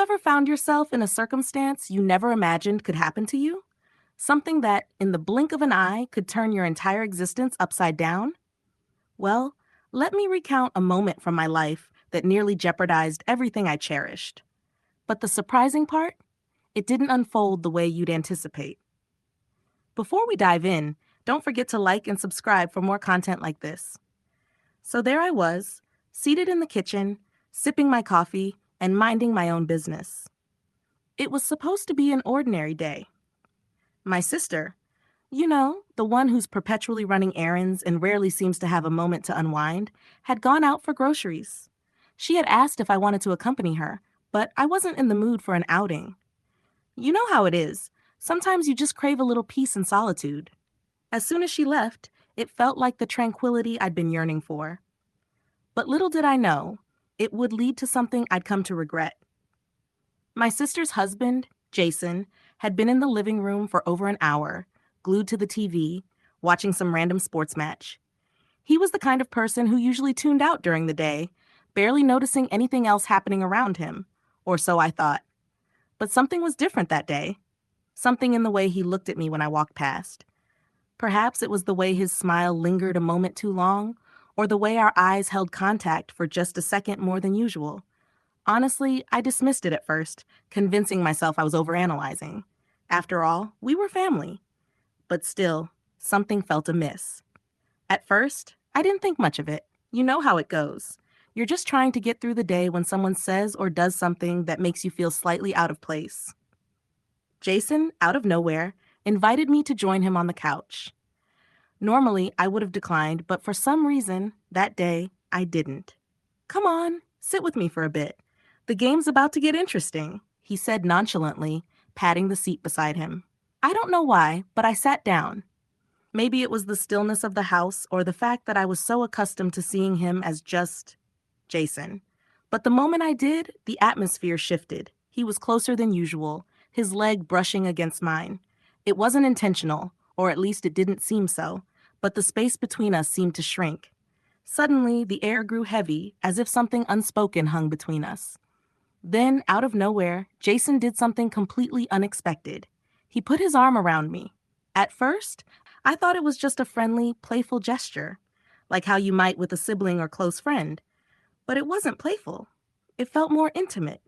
you ever found yourself in a circumstance you never imagined could happen to you? Something that, in the blink of an eye, could turn your entire existence upside down? Well, let me recount a moment from my life that nearly jeopardized everything I cherished. But the surprising part? It didn't unfold the way you'd anticipate. Before we dive in, don't forget to like and subscribe for more content like this. So there I was, seated in the kitchen, sipping my coffee, and minding my own business. It was supposed to be an ordinary day. My sister, the one who's perpetually running errands and rarely seems to have a moment to unwind, had gone out for groceries. She had asked if I wanted to accompany her, but I wasn't in the mood for an outing. You know how it is. Sometimes you just crave a little peace and solitude. As soon as she left, it felt like the tranquility I'd been yearning for. But little did I know, it would lead to something I'd come to regret. My sister's husband, Jason, had been in the living room for over an hour, glued to the TV, watching some random sports match. He was the kind of person who usually tuned out during the day, barely noticing anything else happening around him, or so I thought. But something was different that day. Something in the way he looked at me when I walked past. Perhaps it was the way his smile lingered a moment too long, or the way our eyes held contact for just a second more than usual. Honestly, I dismissed it at first, convincing myself I was overanalyzing. After all, we were family. But still, something felt amiss. At first, I didn't think much of it. You know how it goes. You're just trying to get through the day when someone says or does something that makes you feel slightly out of place. Jason, out of nowhere, invited me to join him on the couch. Normally, I would have declined, but for some reason, that day, I didn't. "Come on, sit with me for a bit. The game's about to get interesting," he said nonchalantly, patting the seat beside him. I don't know why, but I sat down. Maybe it was the stillness of the house or the fact that I was so accustomed to seeing him as just Jason. But the moment I did, the atmosphere shifted. He was closer than usual, his leg brushing against mine. It wasn't intentional, or at least it didn't seem so, but the space between us seemed to shrink. Suddenly, the air grew heavy, as if something unspoken hung between us. Then, out of nowhere, Jason did something completely unexpected. He put his arm around me. At first, I thought it was just a friendly, playful gesture, like how you might with a sibling or close friend. But it wasn't playful. It felt more intimate.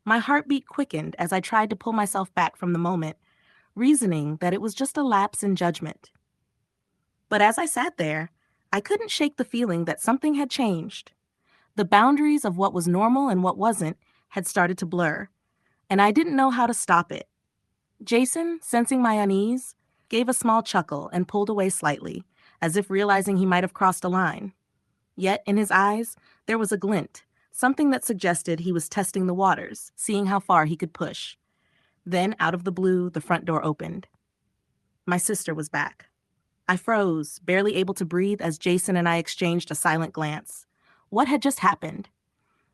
My heartbeat quickened as I tried to pull myself back from the moment, reasoning that it was just a lapse in judgment. But as I sat there, I couldn't shake the feeling that something had changed. The boundaries of what was normal and what wasn't had started to blur, and I didn't know how to stop it. Jason, sensing my unease, gave a small chuckle and pulled away slightly, as if realizing he might have crossed a line. Yet, in his eyes, there was a glint, something that suggested he was testing the waters, seeing how far he could push. Then, out of the blue, the front door opened. My sister was back. I froze, barely able to breathe as Jason and I exchanged a silent glance. What had just happened?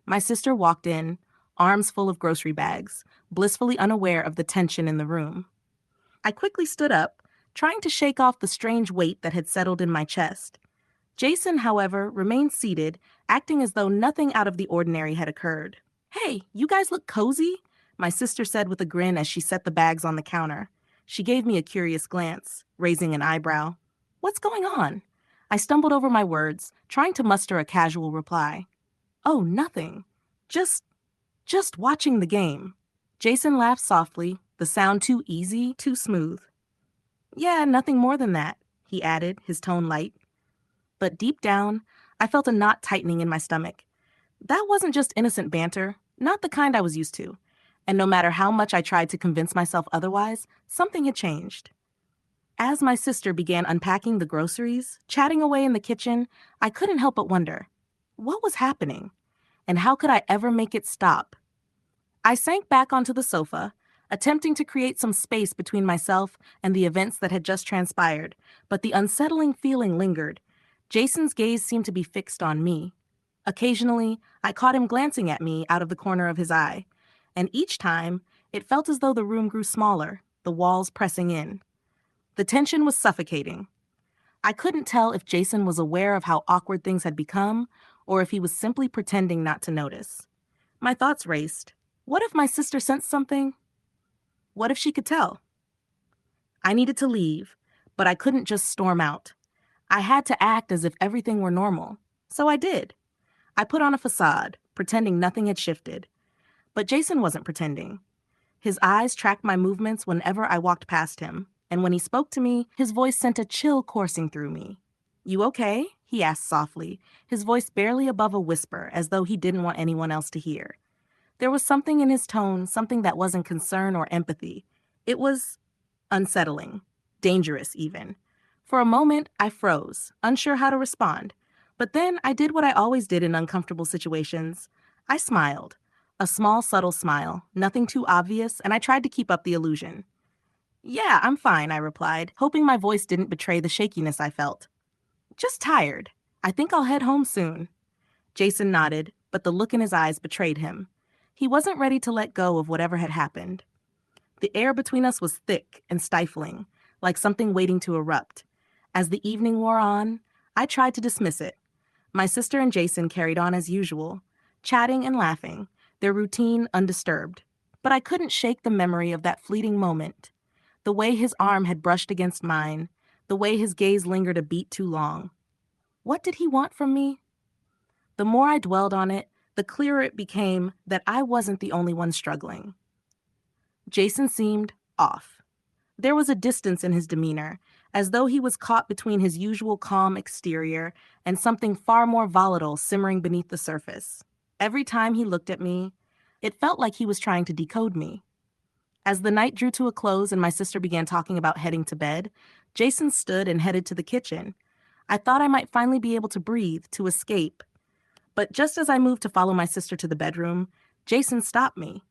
My sister walked in, arms full of grocery bags, blissfully unaware of the tension in the room. I quickly stood up, trying to shake off the strange weight that had settled in my chest. Jason, however, remained seated, acting as though nothing out of the ordinary had occurred. "Hey, you guys look cozy," my sister said with a grin as she set the bags on the counter. She gave me a curious glance, raising an eyebrow. "What's going on?" I stumbled over my words, trying to muster a casual reply. "Oh, nothing. Just watching the game." Jason laughed softly, the sound too easy, too smooth. "Yeah, nothing more than that," he added, his tone light. But deep down, I felt a knot tightening in my stomach. That wasn't just innocent banter, not the kind I was used to. And no matter how much I tried to convince myself otherwise, something had changed. As my sister began unpacking the groceries, chatting away in the kitchen, I couldn't help but wonder, what was happening? And how could I ever make it stop? I sank back onto the sofa, attempting to create some space between myself and the events that had just transpired, but the unsettling feeling lingered. Jason's gaze seemed to be fixed on me. Occasionally, I caught him glancing at me out of the corner of his eye, and each time, it felt as though the room grew smaller, the walls pressing in. The tension was suffocating. I couldn't tell if Jason was aware of how awkward things had become, or if he was simply pretending not to notice. My thoughts raced. What if my sister sensed something? What if she could tell? I needed to leave, but I couldn't just storm out. I had to act as if everything were normal. So I did. I put on a facade, pretending nothing had shifted. But Jason wasn't pretending. His eyes tracked my movements whenever I walked past him, and when he spoke to me, his voice sent a chill coursing through me. "You okay?" he asked softly, his voice barely above a whisper, as though he didn't want anyone else to hear. There was something in his tone, something that wasn't concern or empathy. It was unsettling, dangerous even. For a moment, I froze, unsure how to respond. But then I did what I always did in uncomfortable situations. I smiled. A small, subtle smile, nothing too obvious, and I tried to keep up the illusion. "Yeah, I'm fine," I replied, hoping my voice didn't betray the shakiness I felt. "Just tired. I think I'll head home soon." Jason nodded, but the look in his eyes betrayed him. He wasn't ready to let go of whatever had happened. The air between us was thick and stifling, like something waiting to erupt. As the evening wore on, I tried to dismiss it. My sister and Jason carried on as usual, chatting and laughing, their routine undisturbed. But I couldn't shake the memory of that fleeting moment. The way his arm had brushed against mine, the way his gaze lingered a beat too long. What did he want from me? The more I dwelled on it, the clearer it became that I wasn't the only one struggling. Jason seemed off. There was a distance in his demeanor, as though he was caught between his usual calm exterior and something far more volatile simmering beneath the surface. Every time he looked at me, it felt like he was trying to decode me. As the night drew to a close and my sister began talking about heading to bed, Jason stood and headed to the kitchen. I thought I might finally be able to breathe, to escape. But just as I moved to follow my sister to the bedroom, Jason stopped me.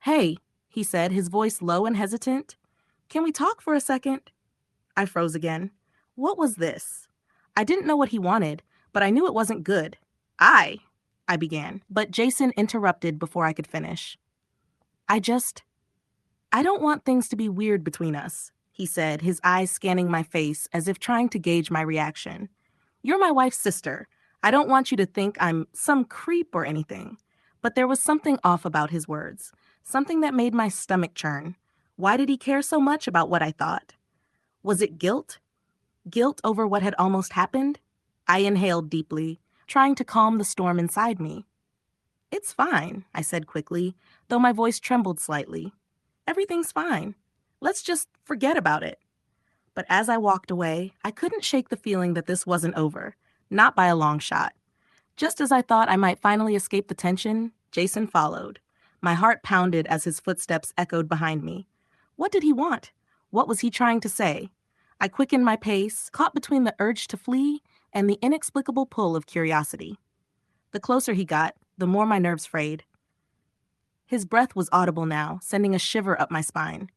"Hey," he said, his voice low and hesitant. "Can we talk for a second?" I froze again. What was this? I didn't know what he wanted, but I knew it wasn't good. I began, but Jason interrupted before I could finish. I just, I don't want things to be weird between us," he said, his eyes scanning my face as if trying to gauge my reaction. "You're my wife's sister. I don't want you to think I'm some creep or anything." But there was something off about his words, something that made my stomach churn. Why did he care so much about what I thought? Was it guilt? Guilt over what had almost happened? I inhaled deeply, trying to calm the storm inside me. "It's fine," I said quickly, though my voice trembled slightly. "Everything's fine. Let's just forget about it." But as I walked away, I couldn't shake the feeling that this wasn't over, not by a long shot. Just as I thought I might finally escape the tension, Jason followed. My heart pounded as his footsteps echoed behind me. What did he want? What was he trying to say? I quickened my pace, caught between the urge to flee and the inexplicable pull of curiosity. The closer he got, the more my nerves frayed. His breath was audible now, sending a shiver up my spine.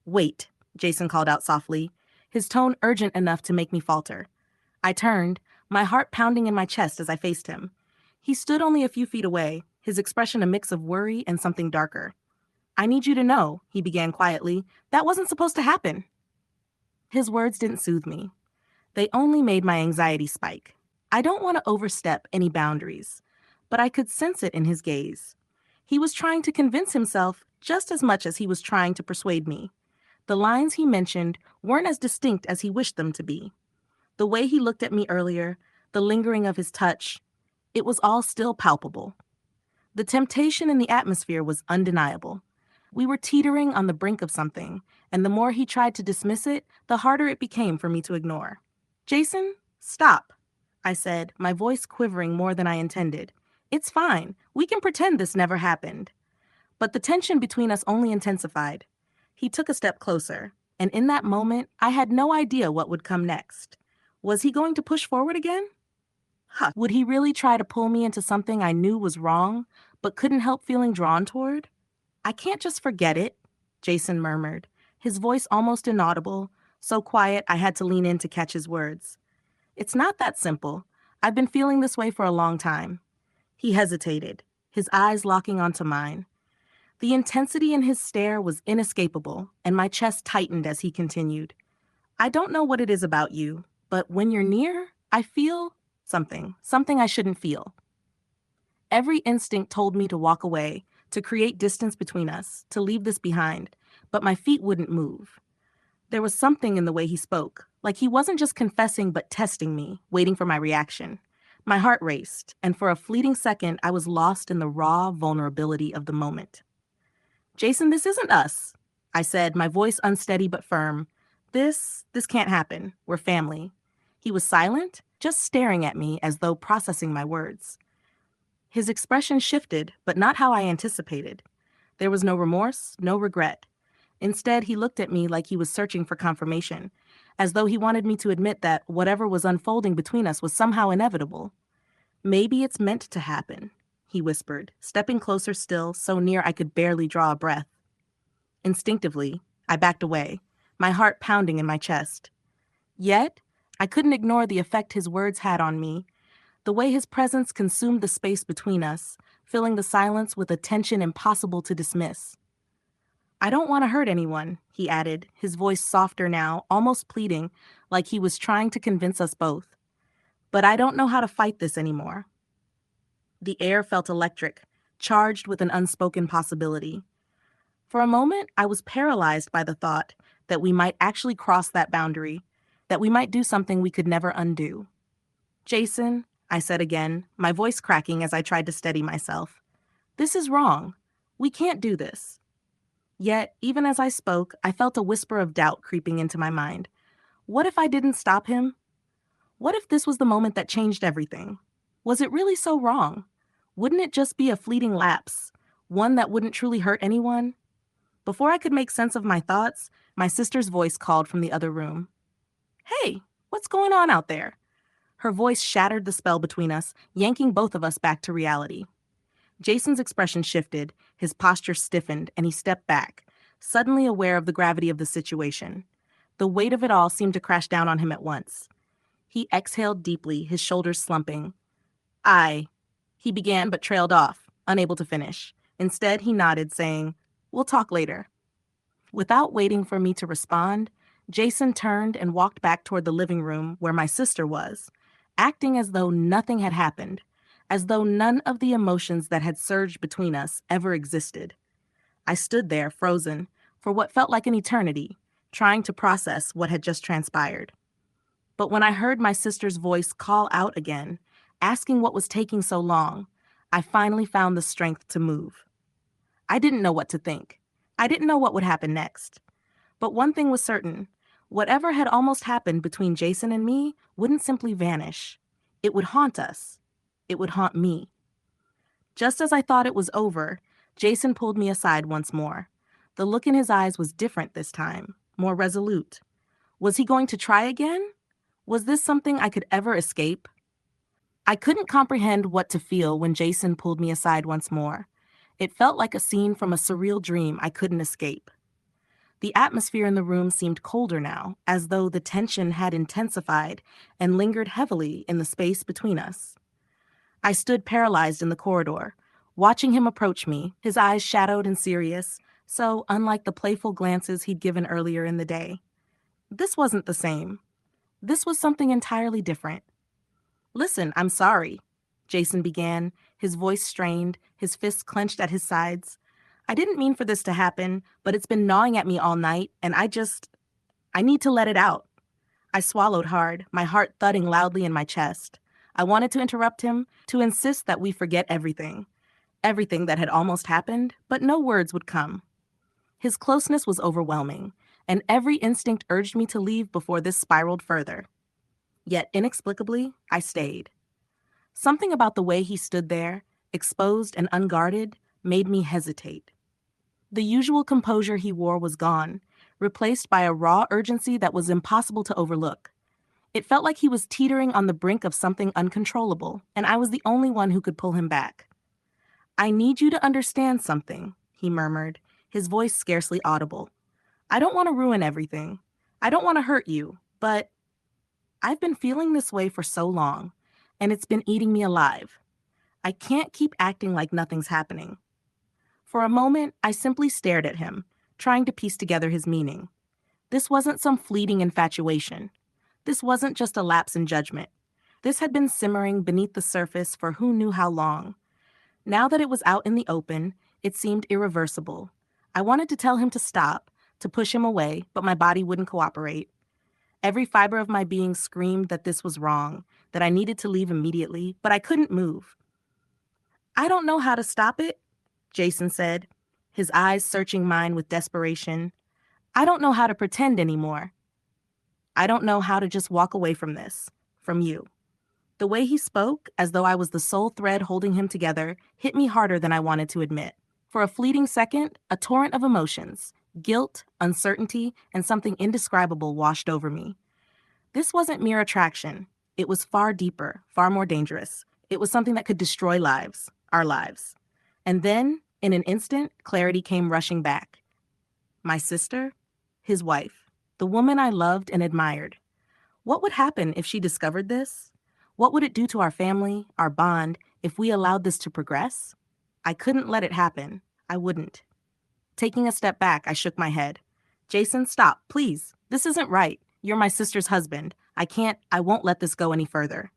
"Wait," Jason called out softly, his tone urgent enough to make me falter. I turned, my heart pounding in my chest as I faced him. He stood only a few feet away, his expression a mix of worry and something darker. "I need you to know," he began quietly, "that wasn't supposed to happen." His words didn't soothe me. They only made my anxiety spike. I don't want to overstep any boundaries, but I could sense it in his gaze. He was trying to convince himself just as much as he was trying to persuade me. The lines he mentioned weren't as distinct as he wished them to be. The way he looked at me earlier, the lingering of his touch, it was all still palpable. The temptation in the atmosphere was undeniable. We were teetering on the brink of something, and the more he tried to dismiss it, the harder it became for me to ignore. "Jason, stop," I said, my voice quivering more than I intended. "It's fine. We can pretend this never happened." But the tension between us only intensified. He took a step closer, and in that moment, I had no idea what would come next. Was he going to push forward again? Would he really try to pull me into something I knew was wrong, but couldn't help feeling drawn toward? "I can't just forget it," Jason murmured, his voice almost inaudible, so quiet I had to lean in to catch his words. "It's not that simple. I've been feeling this way for a long time." He hesitated, his eyes locking onto mine. The intensity in his stare was inescapable, and my chest tightened as he continued. "I don't know what it is about you, but when you're near, I feel something I shouldn't feel." Every instinct told me to walk away, to create distance between us, to leave this behind, but my feet wouldn't move. There was something in the way he spoke, like he wasn't just confessing but testing me, waiting for my reaction. My heart raced, and for a fleeting second, I was lost in the raw vulnerability of the moment. Jason, this isn't us, I said, my voice unsteady but firm. This can't happen. We're family. He was silent, just staring at me as though processing my words. His expression shifted, but not how I anticipated. There was no remorse, no regret. Instead, he looked at me like he was searching for confirmation, as though he wanted me to admit that whatever was unfolding between us was somehow inevitable. Maybe it's meant to happen, he whispered, stepping closer still, so near I could barely draw a breath. Instinctively, I backed away, my heart pounding in my chest. Yet, I couldn't ignore the effect his words had on me, the way his presence consumed the space between us, filling the silence with a tension impossible to dismiss. I don't want to hurt anyone, he added, his voice softer now, almost pleading, like he was trying to convince us both. But I don't know how to fight this anymore. The air felt electric, charged with an unspoken possibility. For a moment, I was paralyzed by the thought that we might actually cross that boundary, that we might do something we could never undo. Jason, I said again, my voice cracking as I tried to steady myself. This is wrong. We can't do this. Yet, even as I spoke, I felt a whisper of doubt creeping into my mind. What if I didn't stop him? What if this was the moment that changed everything? Was it really so wrong? Wouldn't it just be a fleeting lapse, one that wouldn't truly hurt anyone? Before I could make sense of my thoughts, my sister's voice called from the other room. Hey, what's going on out there? Her voice shattered the spell between us, yanking both of us back to reality. Jason's expression shifted, his posture stiffened, and he stepped back, suddenly aware of the gravity of the situation. The weight of it all seemed to crash down on him at once. He exhaled deeply, his shoulders slumping. He began but trailed off, unable to finish. Instead, he nodded, saying, We'll talk later. Without waiting for me to respond, Jason turned and walked back toward the living room where my sister was, acting as though nothing had happened, as though none of the emotions that had surged between us ever existed. I stood there, frozen, for what felt like an eternity, trying to process what had just transpired. But when I heard my sister's voice call out again, asking what was taking so long, I finally found the strength to move. I didn't know what to think. I didn't know what would happen next. But one thing was certain. Whatever had almost happened between Jason and me wouldn't simply vanish. It would haunt us. It would haunt me. Just as I thought it was over, Jason pulled me aside once more. The look in his eyes was different this time, more resolute. Was he going to try again? Was this something I could ever escape? I couldn't comprehend what to feel when Jason pulled me aside once more. It felt like a scene from a surreal dream I couldn't escape. The atmosphere in the room seemed colder now, as though the tension had intensified and lingered heavily in the space between us. I stood paralyzed in the corridor, watching him approach me, his eyes shadowed and serious, so unlike the playful glances he'd given earlier in the day. This wasn't the same. This was something entirely different. Listen, I'm sorry, Jason began, his voice strained, his fists clenched at his sides. I didn't mean for this to happen, but it's been gnawing at me all night, and I need to let it out. I swallowed hard, my heart thudding loudly in my chest. I wanted to interrupt him, to insist that we forget everything that had almost happened, but no words would come. His closeness was overwhelming, and every instinct urged me to leave before this spiraled further. Yet inexplicably, I stayed. Something about the way he stood there, exposed and unguarded, made me hesitate. The usual composure he wore was gone, replaced by a raw urgency that was impossible to overlook. It felt like he was teetering on the brink of something uncontrollable, and I was the only one who could pull him back. I need you to understand something, he murmured, his voice scarcely audible. I don't want to ruin everything. I don't want to hurt you, but I've been feeling this way for so long, and it's been eating me alive. I can't keep acting like nothing's happening. For a moment, I simply stared at him, trying to piece together his meaning. This wasn't some fleeting infatuation. This wasn't just a lapse in judgment. This had been simmering beneath the surface for who knew how long. Now that it was out in the open, It seemed irreversible. I wanted to tell him to stop, to push him away, but my body wouldn't cooperate. Every fiber of my being screamed that this was wrong, that I needed to leave immediately, but I couldn't move. I don't know how to stop it, Jason said, his eyes searching mine with desperation. I don't know how to pretend anymore. I don't know how to just walk away from this, from you. The way he spoke, as though I was the sole thread holding him together, hit me harder than I wanted to admit. For a fleeting second, a torrent of emotions, guilt, uncertainty, and something indescribable washed over me. This wasn't mere attraction. It was far deeper, far more dangerous. It was something that could destroy lives, our lives. And then, in an instant, clarity came rushing back. My sister, his wife, the woman I loved and admired. What would happen if she discovered this? What would it do to our family, our bond, if we allowed this to progress? I couldn't let it happen. I wouldn't. Taking a step back, I shook my head. Jason, stop, please. This isn't right. You're my sister's husband. I won't let this go any further.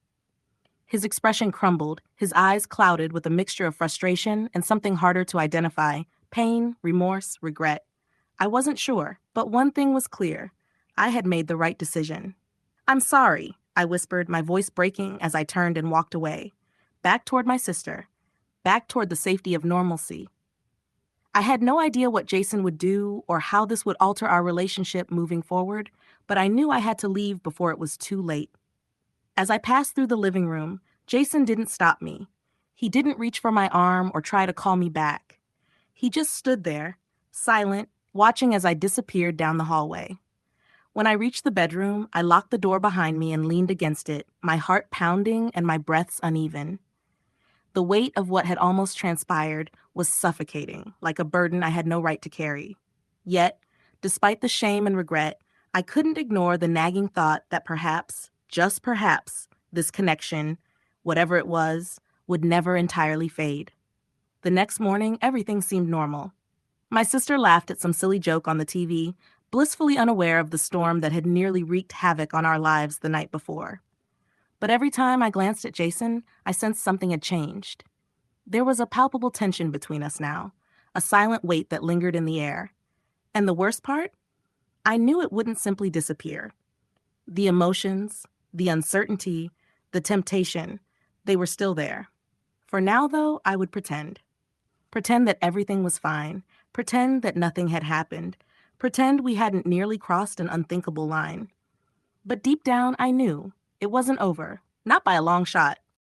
His expression crumbled, his eyes clouded with a mixture of frustration and something harder to identify, pain, remorse, regret. I wasn't sure, but one thing was clear. I had made the right decision. I'm sorry, I whispered, my voice breaking as I turned and walked away. Back toward my sister. Back toward the safety of normalcy. I had no idea what Jason would do or how this would alter our relationship moving forward, but I knew I had to leave before it was too late. As I passed through the living room, Jason didn't stop me. He didn't reach for my arm or try to call me back. He just stood there, silent, watching as I disappeared down the hallway. When I reached the bedroom, I locked the door behind me and leaned against it, my heart pounding and my breaths uneven. The weight of what had almost transpired was suffocating, like a burden I had no right to carry. Yet, despite the shame and regret, I couldn't ignore the nagging thought that perhaps, just perhaps, this connection, whatever it was, would never entirely fade. The next morning, everything seemed normal. My sister laughed at some silly joke on the TV, blissfully unaware of the storm that had nearly wreaked havoc on our lives the night before. But every time I glanced at Jason, I sensed something had changed. There was a palpable tension between us now, a silent weight that lingered in the air. And the worst part? I knew it wouldn't simply disappear. The emotions, the uncertainty, the temptation, they were still there. For now, though, I would pretend. Pretend that everything was fine. Pretend that nothing had happened. Pretend we hadn't nearly crossed an unthinkable line. But deep down, I knew. It wasn't over. Not by a long shot.